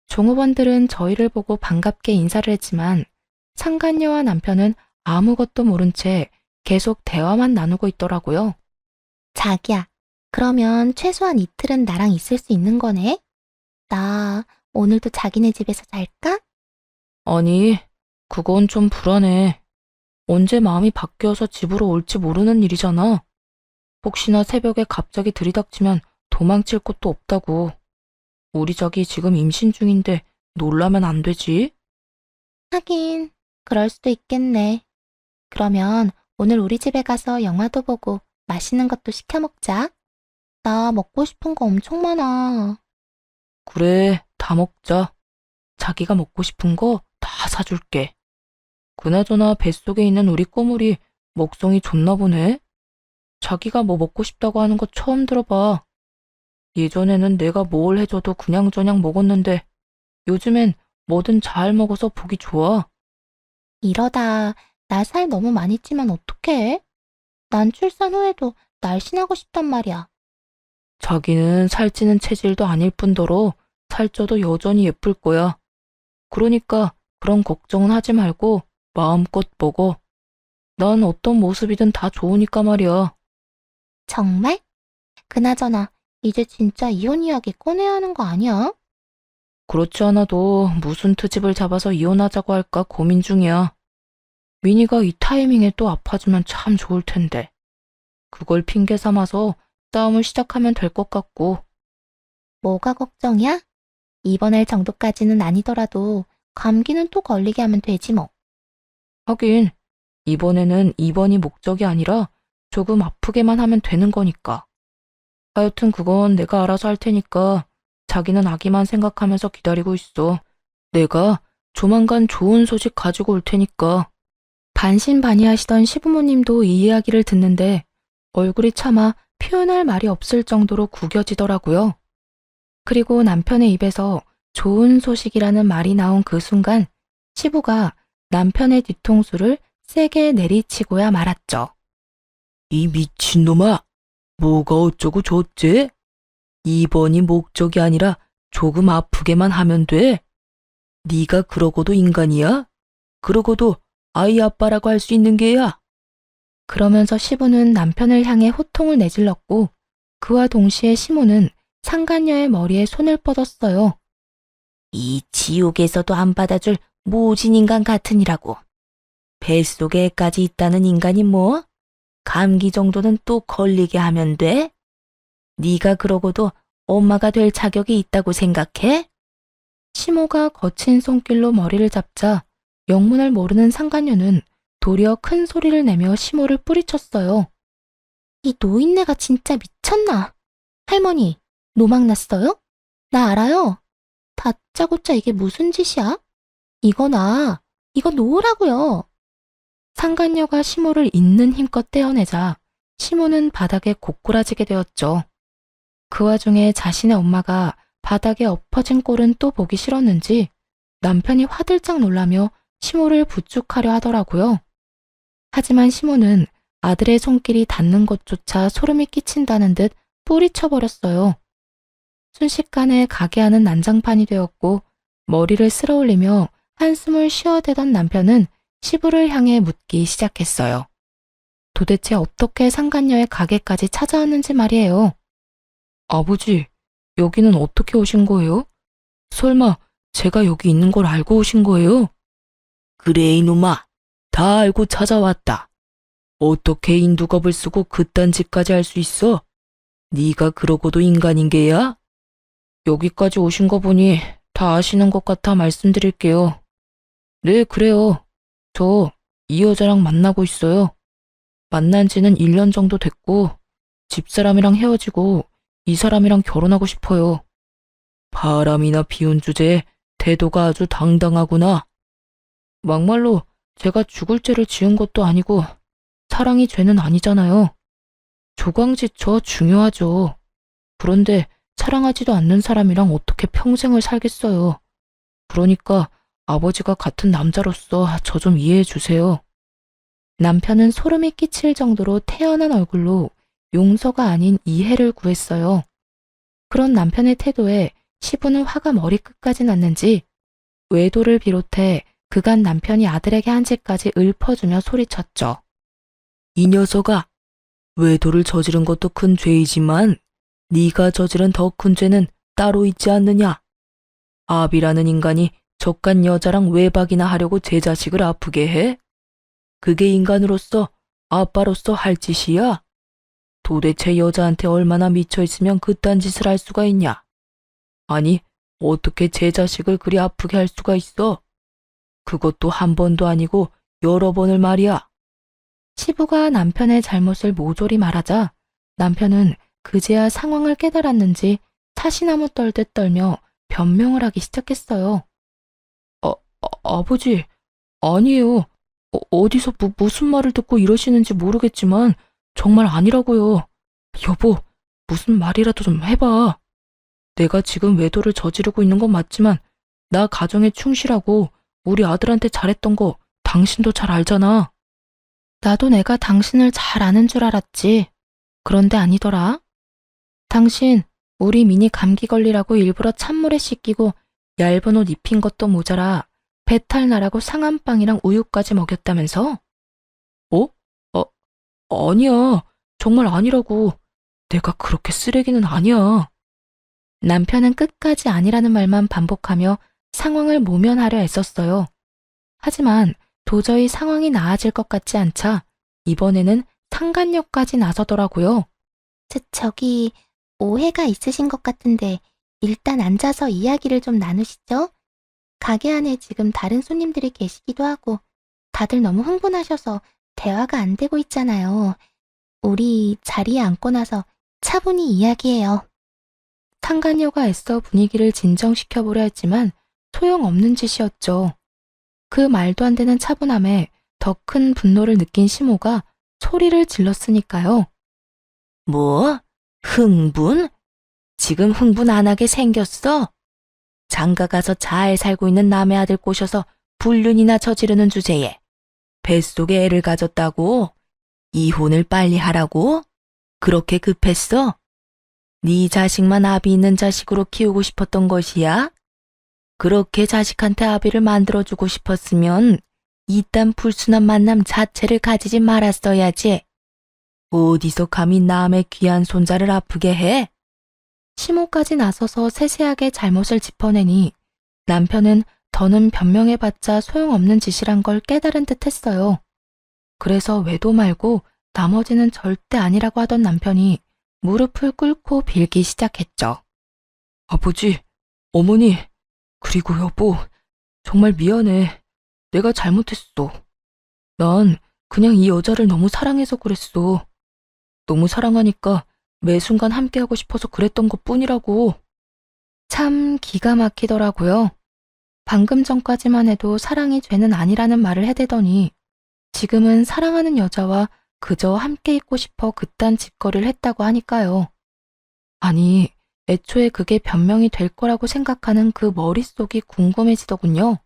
종업원들은 저희를 보고 반갑게 인사를 했지만 상간녀와 남편은 아무것도 모른 채 계속 대화만 나누고 있더라고요. 자기야, 그러면 최소한 이틀은 나랑 있을 수 있는 거네? 나 오늘도 자기네 집에서 잘까? 아니, 그건 좀 불안해. 언제 마음이 바뀌어서 집으로 올지 모르는 일이잖아. 혹시나 새벽에 갑자기 들이닥치면 도망칠 곳도 없다고. 우리 자기 지금 임신 중인데 놀라면 안 되지? 하긴, 그럴 수도 있겠네. 그러면 오늘 우리 집에 가서 영화도 보고 맛있는 것도 시켜 먹자. 나 먹고 싶은 거 엄청 많아. 그래, 다 먹자. 자기가 먹고 싶은 거 다 사줄게. 그나저나 뱃속에 있는 우리 꼬물이 먹성이 좋나 보네. 자기가 뭐 먹고 싶다고 하는 거 처음 들어봐. 예전에는 내가 뭘 해줘도 그냥저냥 먹었는데 요즘엔 뭐든 잘 먹어서 보기 좋아. 이러다 나 살 너무 많이 찌면 어떡해? 난 출산 후에도 날씬하고 싶단 말이야. 자기는 살찌는 체질도 아닐 뿐더러 살쪄도 여전히 예쁠 거야. 그러니까 그런 걱정은 하지 말고 마음껏 먹어. 난 어떤 모습이든 다 좋으니까 말이야. 정말? 그나저나 이제 진짜 이혼 이야기 꺼내야 하는 거 아니야? 그렇지 않아도 무슨 트집을 잡아서 이혼하자고 할까 고민 중이야. 미니가 이 타이밍에 또 아파지면 참 좋을 텐데. 그걸 핑계 삼아서 싸움을 시작하면 될 것 같고. 뭐가 걱정이야? 입원할 정도까지는 아니더라도 감기는 또 걸리게 하면 되지 뭐. 하긴 이번에는 입원이 목적이 아니라 조금 아프게만 하면 되는 거니까. 하여튼 그건 내가 알아서 할 테니까 자기는 아기만 생각하면서 기다리고 있어. 내가 조만간 좋은 소식 가지고 올 테니까. 반신반의하시던 시부모님도 이 이야기를 듣는데 얼굴이 차마 표현할 말이 없을 정도로 구겨지더라고요. 그리고 남편의 입에서 좋은 소식이라는 말이 나온 그 순간 시부가 남편의 뒤통수를 세게 내리치고야 말았죠. 이 미친놈아! 뭐가 어쩌고 좋지? 입원이 목적이 아니라 조금 아프게만 하면 돼. 네가 그러고도 인간이야? 그러고도 아이 아빠라고 할 수 있는 게야? 그러면서 시부는 남편을 향해 호통을 내질렀고 그와 동시에 시모는 상간녀의 머리에 손을 뻗었어요. 이 지옥에서도 안 받아줄 모진 인간 같으니라고. 뱃속에까지 있다는 인간이 뭐? 감기 정도는 또 걸리게 하면 돼? 네가 그러고도 엄마가 될 자격이 있다고 생각해? 시모가 거친 손길로 머리를 잡자 영문을 모르는 상간녀는 도리어 큰 소리를 내며 시모를 뿌리쳤어요. 이 노인네가 진짜 미쳤나? 할머니, 노막 났어요? 나 알아요. 다짜고짜 이게 무슨 짓이야? 이거 놓으라고요. 상간녀가 시모를 있는 힘껏 떼어내자 시모는 바닥에 고꾸라지게 되었죠. 그 와중에 자신의 엄마가 바닥에 엎어진 꼴은 또 보기 싫었는지 남편이 화들짝 놀라며 시모를 부축하려 하더라고요. 하지만 시모는 아들의 손길이 닿는 것조차 소름이 끼친다는 듯 뿌리쳐버렸어요. 순식간에 가게 안은 난장판이 되었고 머리를 쓸어올리며 한숨을 쉬어대던 남편은 시부를 향해 묻기 시작했어요. 도대체 어떻게 상간녀의 가게까지 찾아왔는지 말이에요. 아버지, 여기는 어떻게 오신 거예요? 설마 제가 여기 있는 걸 알고 오신 거예요? 그래 이놈아, 다 알고 찾아왔다. 어떻게 인두겁을 쓰고 그딴 짓까지 할 수 있어? 네가 그러고도 인간인 게야? 여기까지 오신 거 보니 다 아시는 것 같아 말씀드릴게요. 네, 그래요. 저 이 여자랑 만나고 있어요. 만난 지는 1년 정도 됐고 집사람이랑 헤어지고 이 사람이랑 결혼하고 싶어요. 바람이나 비운 주제에 태도가 아주 당당하구나. 막말로 제가 죽을 죄를 지은 것도 아니고 사랑이 죄는 아니잖아요. 조광지 저 중요하죠. 그런데 사랑하지도 않는 사람이랑 어떻게 평생을 살겠어요. 그러니까 아버지가 같은 남자로서 저 좀 이해해 주세요. 남편은 소름이 끼칠 정도로 태연한 얼굴로 용서가 아닌 이해를 구했어요. 그런 남편의 태도에 시부는 화가 머리끝까지 났는지 외도를 비롯해 그간 남편이 아들에게 한 짓까지 읊어주며 소리쳤죠. 이 녀석아, 외도를 저지른 것도 큰 죄이지만 네가 저지른 더 큰 죄는 따로 있지 않느냐. 아비라는 인간이 저간 여자랑 외박이나 하려고 제 자식을 아프게 해? 그게 인간으로서 아빠로서 할 짓이야? 도대체 여자한테 얼마나 미쳐있으면 그딴 짓을 할 수가 있냐? 아니, 어떻게 제 자식을 그리 아프게 할 수가 있어? 그것도 한 번도 아니고 여러 번을 말이야. 시부가 남편의 잘못을 모조리 말하자 남편은 그제야 상황을 깨달았는지 사시나무 떨듯 떨며 변명을 하기 시작했어요. 아버지, 아니에요. 어디서 무슨 말을 듣고 이러시는지 모르겠지만 정말 아니라고요. 여보, 무슨 말이라도 좀 해봐. 내가 지금 외도를 저지르고 있는 건 맞지만 나 가정에 충실하고 우리 아들한테 잘했던 거 당신도 잘 알잖아. 나도 내가 당신을 잘 아는 줄 알았지. 그런데 아니더라. 당신 우리 미니 감기 걸리라고 일부러 찬물에 씻기고 얇은 옷 입힌 것도 모자라 배탈 나라고 상한빵이랑 우유까지 먹였다면서? 어? 아니야. 정말 아니라고. 내가 그렇게 쓰레기는 아니야. 남편은 끝까지 아니라는 말만 반복하며 상황을 모면하려 애썼어요. 하지만 도저히 상황이 나아질 것 같지 않자 이번에는 상간녀까지 나서더라고요. 저기, 오해가 있으신 것 같은데 일단 앉아서 이야기를 좀 나누시죠? 가게 안에 지금 다른 손님들이 계시기도 하고 다들 너무 흥분하셔서 대화가 안 되고 있잖아요. 우리 자리에 앉고 나서 차분히 이야기해요. 상간녀가 애써 분위기를 진정시켜보려 했지만 소용없는 짓이었죠. 그 말도 안 되는 차분함에 더 큰 분노를 느낀 시모가 소리를 질렀으니까요. 뭐? 흥분? 지금 흥분 안 하게 생겼어? 장가 가서 잘 살고 있는 남의 아들 꼬셔서 불륜이나 저지르는 주제에 뱃속에 애를 가졌다고? 이혼을 빨리 하라고? 그렇게 급했어? 네 자식만 아비 있는 자식으로 키우고 싶었던 것이야? 그렇게 자식한테 아비를 만들어주고 싶었으면 이딴 불순한 만남 자체를 가지지 말았어야지. 어디서 감히 남의 귀한 손자를 아프게 해? 시모까지 나서서 세세하게 잘못을 짚어내니 남편은 더는 변명해봤자 소용없는 짓이란 걸 깨달은 듯 했어요. 그래서 외도 말고 나머지는 절대 아니라고 하던 남편이 무릎을 꿇고 빌기 시작했죠. 아버지, 어머니, 그리고 여보, 정말 미안해. 내가 잘못했어. 난 그냥 이 여자를 너무 사랑해서 그랬어. 너무 사랑하니까 매 순간 함께하고 싶어서 그랬던 것뿐이라고. 참 기가 막히더라고요. 방금 전까지만 해도 사랑이 죄는 아니라는 말을 해대더니 지금은 사랑하는 여자와 그저 함께 있고 싶어 그딴 짓거리를 했다고 하니까요. 아니, 애초에 그게 변명이 될 거라고 생각하는 그 머릿속이 궁금해지더군요.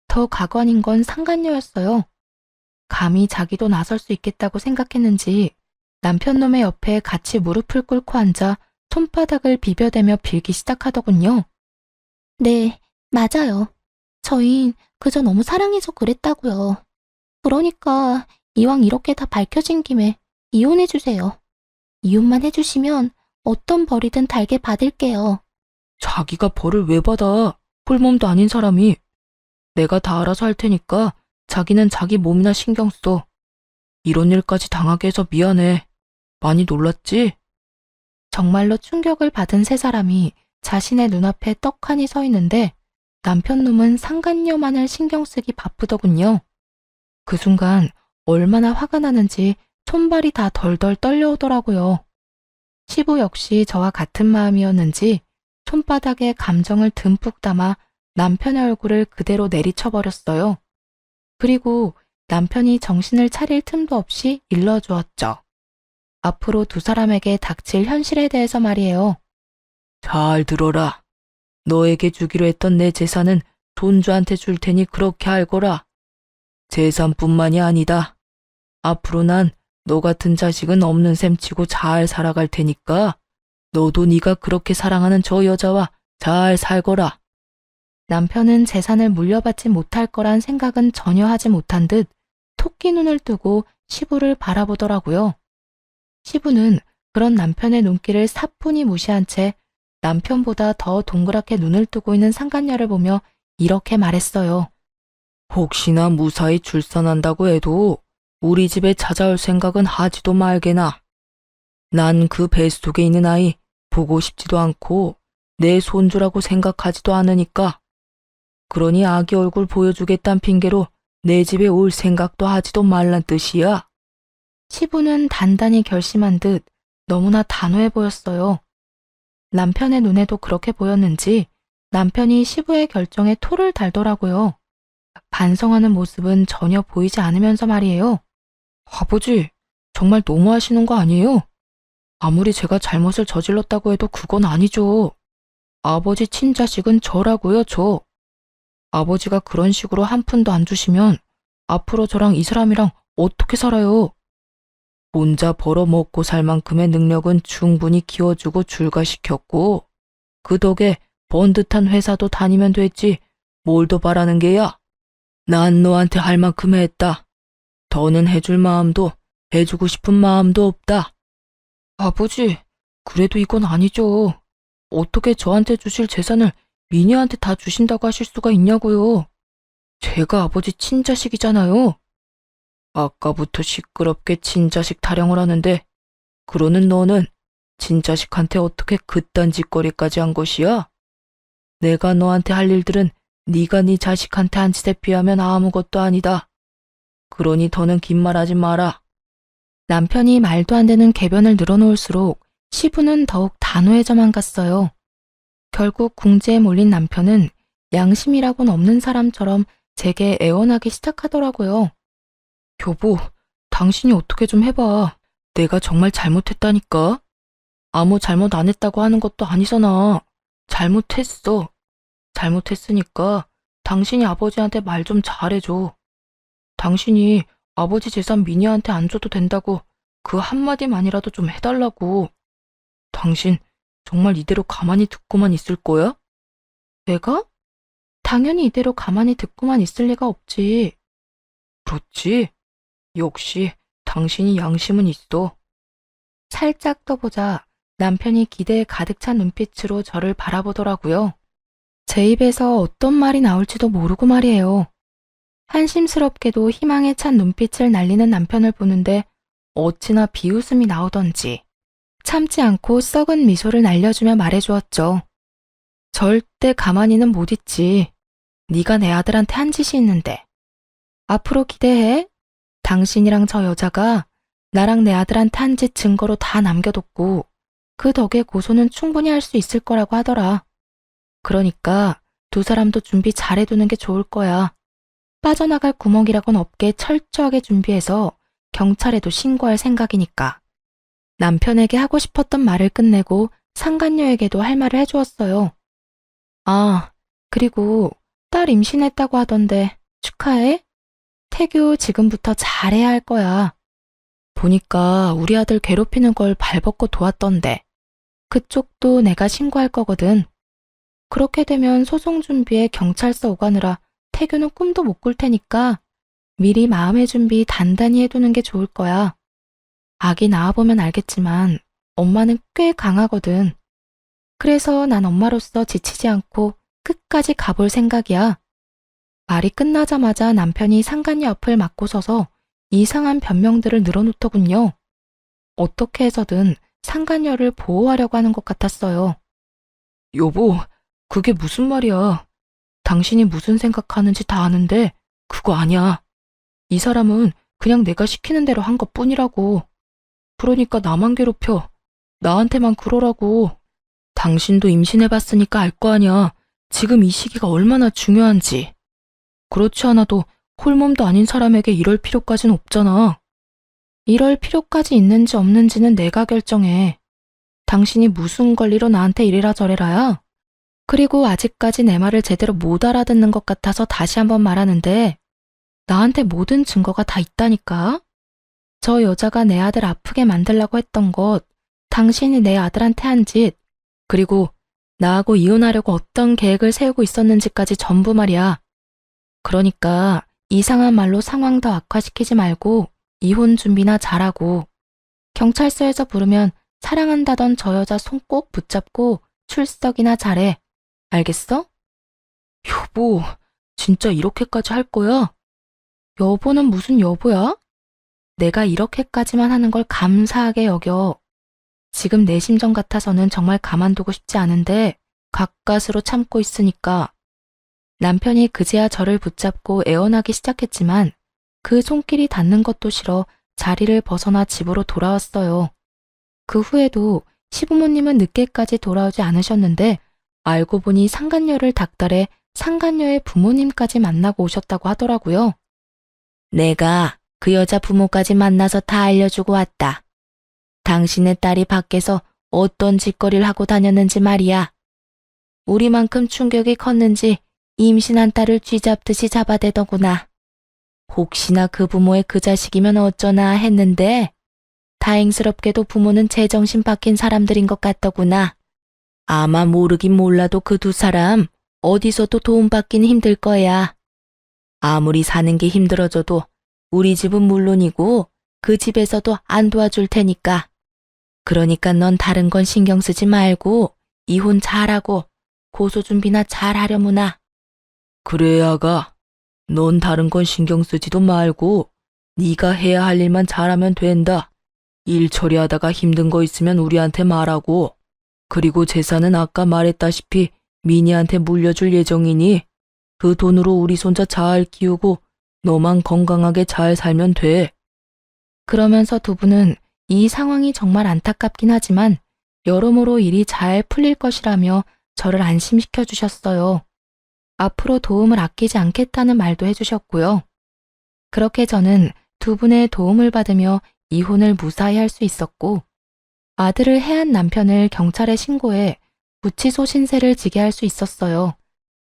더 가관인 건 상간녀였어요. 감히 자기도 나설 수 있겠다고 생각했는지 남편 놈의 옆에 같이 무릎을 꿇고 앉아 손바닥을 비벼대며 빌기 시작하더군요. 네, 맞아요. 저흰 그저 너무 사랑해서 그랬다고요. 그러니까 이왕 이렇게 다 밝혀진 김에 이혼해주세요. 이혼만 해주시면 어떤 벌이든 달게 받을게요. 자기가 벌을 왜 받아? 홀몸도 아닌 사람이. 내가 다 알아서 할 테니까 자기는 자기 몸이나 신경 써. 이런 일까지 당하게 해서 미안해. 많이 놀랐지? 정말로 충격을 받은 세 사람이 자신의 눈앞에 떡하니 서 있는데 남편 놈은 상간녀만을 신경 쓰기 바쁘더군요. 그 순간 얼마나 화가 나는지 손발이 다 덜덜 떨려오더라고요. 시부 역시 저와 같은 마음이었는지 손바닥에 감정을 듬뿍 담아 남편의 얼굴을 그대로 내리쳐버렸어요. 그리고 남편이 정신을 차릴 틈도 없이 일러주었죠. 앞으로 두 사람에게 닥칠 현실에 대해서 말이에요. 잘 들어라. 너에게 주기로 했던 내 재산은 손주한테 줄 테니 그렇게 알거라. 재산뿐만이 아니다. 앞으로 난 너 같은 자식은 없는 셈 치고 잘 살아갈 테니까 너도 네가 그렇게 사랑하는 저 여자와 잘 살거라. 남편은 재산을 물려받지 못할 거란 생각은 전혀 하지 못한 듯 토끼 눈을 뜨고 시부를 바라보더라고요. 시부는 그런 남편의 눈길을 사뿐히 무시한 채 남편보다 더 동그랗게 눈을 뜨고 있는 상간녀를 보며 이렇게 말했어요. 혹시나 무사히 출산한다고 해도 우리 집에 찾아올 생각은 하지도 말게나. 난 그 뱃속에 있는 아이 보고 싶지도 않고 내 손주라고 생각하지도 않으니까. 그러니 아기 얼굴 보여주겠다는 핑계로 내 집에 올 생각도 하지도 말란 뜻이야. 시부는 단단히 결심한 듯 너무나 단호해 보였어요. 남편의 눈에도 그렇게 보였는지 남편이 시부의 결정에 토를 달더라고요. 반성하는 모습은 전혀 보이지 않으면서 말이에요. 아버지, 정말 너무하시는 거 아니에요? 아무리 제가 잘못을 저질렀다고 해도 그건 아니죠. 아버지 친자식은 저라고요, 저. 아버지가 그런 식으로 한 푼도 안 주시면 앞으로 저랑 이 사람이랑 어떻게 살아요? 혼자 벌어먹고 살 만큼의 능력은 충분히 키워주고 출가시켰고 그 덕에 번듯한 회사도 다니면 됐지 뭘 더 바라는 게야? 난 너한테 할 만큼 했다. 더는 해줄 마음도 해주고 싶은 마음도 없다. 아버지, 그래도 이건 아니죠. 어떻게 저한테 주실 재산을 미니한테 다 주신다고 하실 수가 있냐고요. 제가 아버지 친자식이잖아요. 아까부터 시끄럽게 친자식 타령을 하는데 그러는 너는 친자식한테 어떻게 그딴 짓거리까지 한 것이야? 내가 너한테 할 일들은 네가 네 자식한테 한 짓에 비하면 아무것도 아니다. 그러니 더는 긴 말하지 마라. 남편이 말도 안 되는 궤변을 늘어놓을수록 시부는 더욱 단호해져만 갔어요. 결국 궁지에 몰린 남편은 양심이라고는 없는 사람처럼 제게 애원하기 시작하더라고요. 여보, 당신이 어떻게 좀 해봐. 내가 정말 잘못했다니까. 아무 잘못 안 했다고 하는 것도 아니잖아. 잘못했어. 잘못했으니까 당신이 아버지한테 말 좀 잘해줘. 당신이 아버지 재산 미니한테 안 줘도 된다고 그 한마디만이라도 좀 해달라고. 당신 정말 이대로 가만히 듣고만 있을 거야? 내가? 당연히 이대로 가만히 듣고만 있을 리가 없지. 그렇지. 역시 당신이 양심은 있어. 살짝 떠보자 남편이 기대에 가득 찬 눈빛으로 저를 바라보더라고요. 제 입에서 어떤 말이 나올지도 모르고 말이에요. 한심스럽게도 희망에 찬 눈빛을 날리는 남편을 보는데 어찌나 비웃음이 나오던지 참지 않고 썩은 미소를 날려주며 말해주었죠. 절대 가만히는 못 있지. 네가 내 아들한테 한 짓이 있는데. 앞으로 기대해. 당신이랑 저 여자가 나랑 내 아들한테 한 짓 증거로 다 남겨뒀고 그 덕에 고소는 충분히 할 수 있을 거라고 하더라. 그러니까 두 사람도 준비 잘해두는 게 좋을 거야. 빠져나갈 구멍이라곤 없게 철저하게 준비해서 경찰에도 신고할 생각이니까. 남편에게 하고 싶었던 말을 끝내고 상간녀에게도 할 말을 해주었어요. 아, 그리고 딸 임신했다고 하던데 축하해? 태교 지금부터 잘해야 할 거야. 보니까 우리 아들 괴롭히는 걸 발벗고 도왔던데. 그쪽도 내가 신고할 거거든. 그렇게 되면 소송 준비에 경찰서 오가느라 태교는 꿈도 못 꿀 테니까 미리 마음의 준비 단단히 해두는 게 좋을 거야. 아기 낳아보면 알겠지만 엄마는 꽤 강하거든. 그래서 난 엄마로서 지치지 않고 끝까지 가볼 생각이야. 말이 끝나자마자 남편이 상간녀 앞을 막고 서서 이상한 변명들을 늘어놓더군요. 어떻게 해서든 상간녀를 보호하려고 하는 것 같았어요. 여보, 그게 무슨 말이야. 당신이 무슨 생각하는지 다 아는데 그거 아니야. 이 사람은 그냥 내가 시키는 대로 한 것뿐이라고. 그러니까 나만 괴롭혀. 나한테만 그러라고. 당신도 임신해봤으니까 알 거 아니야. 지금 이 시기가 얼마나 중요한지. 그렇지 않아도 홀몸도 아닌 사람에게 이럴 필요까진 없잖아. 이럴 필요까지 있는지 없는지는 내가 결정해. 당신이 무슨 권리로 나한테 이래라 저래라야? 그리고 아직까지 내 말을 제대로 못 알아듣는 것 같아서 다시 한번 말하는데 나한테 모든 증거가 다 있다니까? 저 여자가 내 아들 아프게 만들려고 했던 것, 당신이 내 아들한테 한 짓, 그리고 나하고 이혼하려고 어떤 계획을 세우고 있었는지까지 전부 말이야. 그러니까 이상한 말로 상황 더 악화시키지 말고 이혼 준비나 잘하고 경찰서에서 부르면 사랑한다던 저 여자 손 꼭 붙잡고 출석이나 잘해. 알겠어? 여보, 진짜 이렇게까지 할 거야? 여보는 무슨 여보야? 내가 이렇게까지만 하는 걸 감사하게 여겨. 지금 내 심정 같아서는 정말 가만두고 싶지 않은데 가까스로 참고 있으니까. 남편이 그제야 저를 붙잡고 애원하기 시작했지만 그 손길이 닿는 것도 싫어 자리를 벗어나 집으로 돌아왔어요. 그 후에도 시부모님은 늦게까지 돌아오지 않으셨는데 알고 보니 상간녀를 닥달해 상간녀의 부모님까지 만나고 오셨다고 하더라고요. 내가 그 여자 부모까지 만나서 다 알려주고 왔다. 당신의 딸이 밖에서 어떤 짓거리를 하고 다녔는지 말이야. 우리만큼 충격이 컸는지 임신한 딸을 쥐잡듯이 잡아대더구나. 혹시나 그 부모의 그 자식이면 어쩌나 했는데 다행스럽게도 부모는 제정신 바뀐 사람들인 것 같더구나. 아마 모르긴 몰라도 그 두 사람 어디서도 도움받긴 힘들 거야. 아무리 사는 게 힘들어져도 우리 집은 물론이고 그 집에서도 안 도와줄 테니까. 그러니까 넌 다른 건 신경 쓰지 말고 이혼 잘하고 고소 준비나 잘하려무나. 그래, 아가. 넌 다른 건 신경 쓰지도 말고 네가 해야 할 일만 잘하면 된다. 일 처리하다가 힘든 거 있으면 우리한테 말하고. 그리고 재산은 아까 말했다시피 미니한테 물려줄 예정이니 그 돈으로 우리 손자 잘 키우고 너만 건강하게 잘 살면 돼. 그러면서 두 분은 이 상황이 정말 안타깝긴 하지만 여러모로 일이 잘 풀릴 것이라며 저를 안심시켜 주셨어요. 앞으로 도움을 아끼지 않겠다는 말도 해주셨고요. 그렇게 저는 두 분의 도움을 받으며 이혼을 무사히 할 수 있었고 아들을 해한 남편을 경찰에 신고해 구치소 신세를 지게 할 수 있었어요.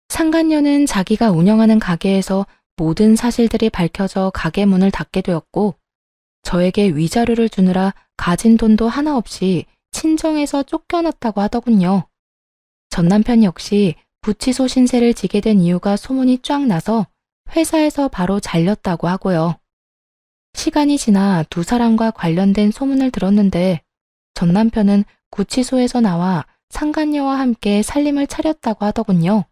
상간녀는 자기가 운영하는 가게에서 모든 사실들이 밝혀져 가게 문을 닫게 되었고 저에게 위자료를 주느라 가진 돈도 하나 없이 친정에서 쫓겨났다고 하더군요. 전 남편 역시 구치소 신세를 지게 된 이유가 소문이 쫙 나서 회사에서 바로 잘렸다고 하고요. 시간이 지나 두 사람과 관련된 소문을 들었는데 전 남편은 구치소에서 나와 상간녀와 함께 살림을 차렸다고 하더군요.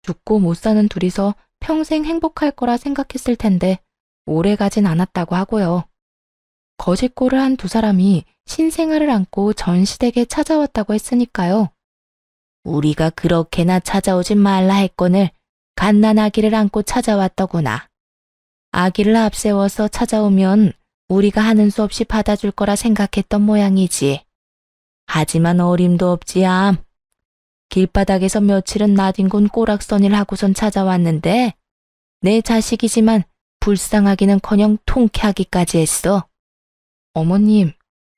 죽고 못 사는 둘이서 평생 행복할 거라 생각했을 텐데 오래 가진 않았다고 하고요. 거짓골을 한 두 사람이 신생아를 안고 전 시댁에 찾아왔다고 했으니까요. 우리가 그렇게나 찾아오지 말라 했거늘 갓난 아기를 안고 찾아왔더구나. 아기를 앞세워서 찾아오면 우리가 하는 수 없이 받아줄 거라 생각했던 모양이지. 하지만 어림도 없지 암. 길바닥에서 며칠은 나뒹군 꼬락서니를 하고선 찾아왔는데 내 자식이지만 불쌍하기는커녕 통쾌하기까지 했어. 어머님,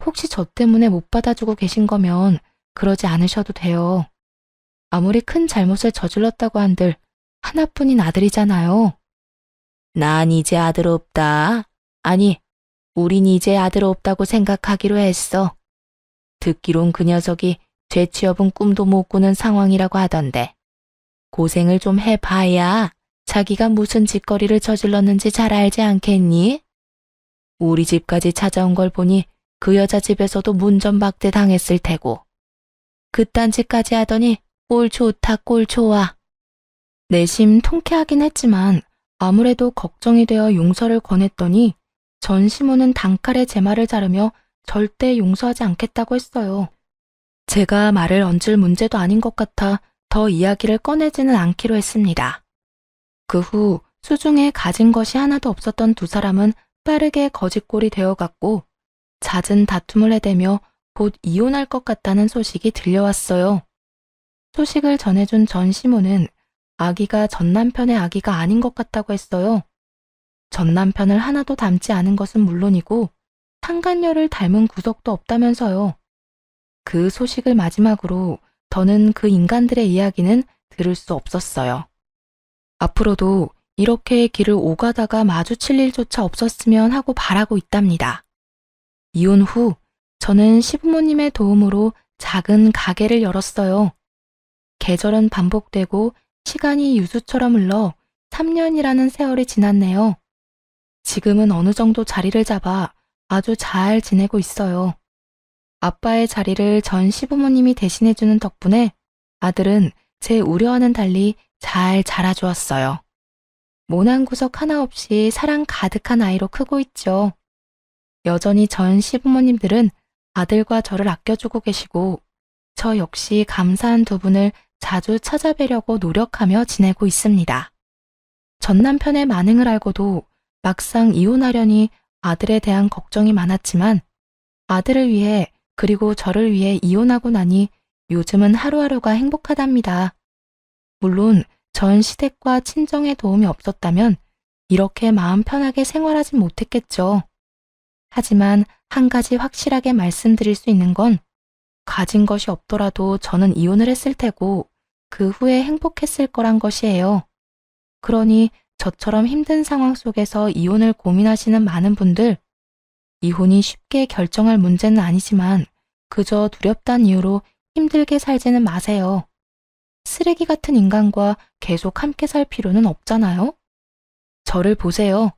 혹시 저 때문에 못 받아주고 계신 거면 그러지 않으셔도 돼요. 아무리 큰 잘못을 저질렀다고 한들 하나뿐인 아들이잖아요. 난 이제 아들 없다. 아니, 우린 이제 아들 없다고 생각하기로 했어. 듣기론 그 녀석이 재취업은 꿈도 못 꾸는 상황이라고 하던데. 고생을 좀 해봐야 자기가 무슨 짓거리를 저질렀는지 잘 알지 않겠니? 우리 집까지 찾아온 걸 보니 그 여자 집에서도 문전박대 당했을 테고. 그딴 짓까지 하더니 꼴 좋다 꼴 좋아. 내심 통쾌하긴 했지만 아무래도 걱정이 되어 용서를 권했더니 전 시모는 단칼에 제 말을 자르며 절대 용서하지 않겠다고 했어요. 제가 말을 얹을 문제도 아닌 것 같아 더 이야기를 꺼내지는 않기로 했습니다. 그 후 수중에 가진 것이 하나도 없었던 두 사람은 빠르게 거짓골이 되어갔고 잦은 다툼을 해대며 곧 이혼할 것 같다는 소식이 들려왔어요. 소식을 전해준 전 시모는 아기가 전 남편의 아기가 아닌 것 같다고 했어요. 전 남편을 하나도 닮지 않은 것은 물론이고 상간녀를 닮은 구석도 없다면서요. 그 소식을 마지막으로 더는 그 인간들의 이야기는 들을 수 없었어요. 앞으로도 이렇게 길을 오가다가 마주칠 일조차 없었으면 하고 바라고 있답니다. 이혼 후 저는 시부모님의 도움으로 작은 가게를 열었어요. 계절은 반복되고 시간이 유수처럼 흘러 3년이라는 세월이 지났네요. 지금은 어느 정도 자리를 잡아 아주 잘 지내고 있어요. 아빠의 자리를 전 시부모님이 대신해주는 덕분에 아들은 제 우려와는 달리 잘 자라주었어요. 모난 구석 하나 없이 사랑 가득한 아이로 크고 있죠. 여전히 전 시부모님들은 아들과 저를 아껴주고 계시고 저 역시 감사한 두 분을 자주 찾아뵈려고 노력하며 지내고 있습니다. 전 남편의 만행을 알고도 막상 이혼하려니 아들에 대한 걱정이 많았지만 아들을 위해 그리고 저를 위해 이혼하고 나니 요즘은 하루하루가 행복하답니다. 물론 전 시댁과 친정의 도움이 없었다면 이렇게 마음 편하게 생활하진 못했겠죠. 하지만 한 가지 확실하게 말씀드릴 수 있는 건 가진 것이 없더라도 저는 이혼을 했을 테고 그 후에 행복했을 거란 것이에요. 그러니 저처럼 힘든 상황 속에서 이혼을 고민하시는 많은 분들, 이혼이 쉽게 결정할 문제는 아니지만 그저 두렵다는 이유로 힘들게 살지는 마세요. 쓰레기 같은 인간과 계속 함께 살 필요는 없잖아요? 저를 보세요.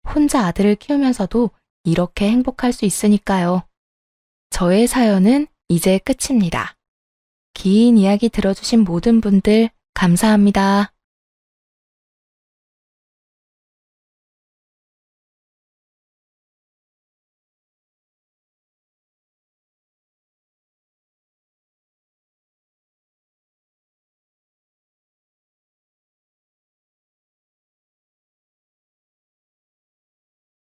혼자 아들을 키우면서도 이렇게 행복할 수 있으니까요. 저의 사연은 이제 끝입니다. 긴 이야기 들어주신 모든 분들 감사합니다.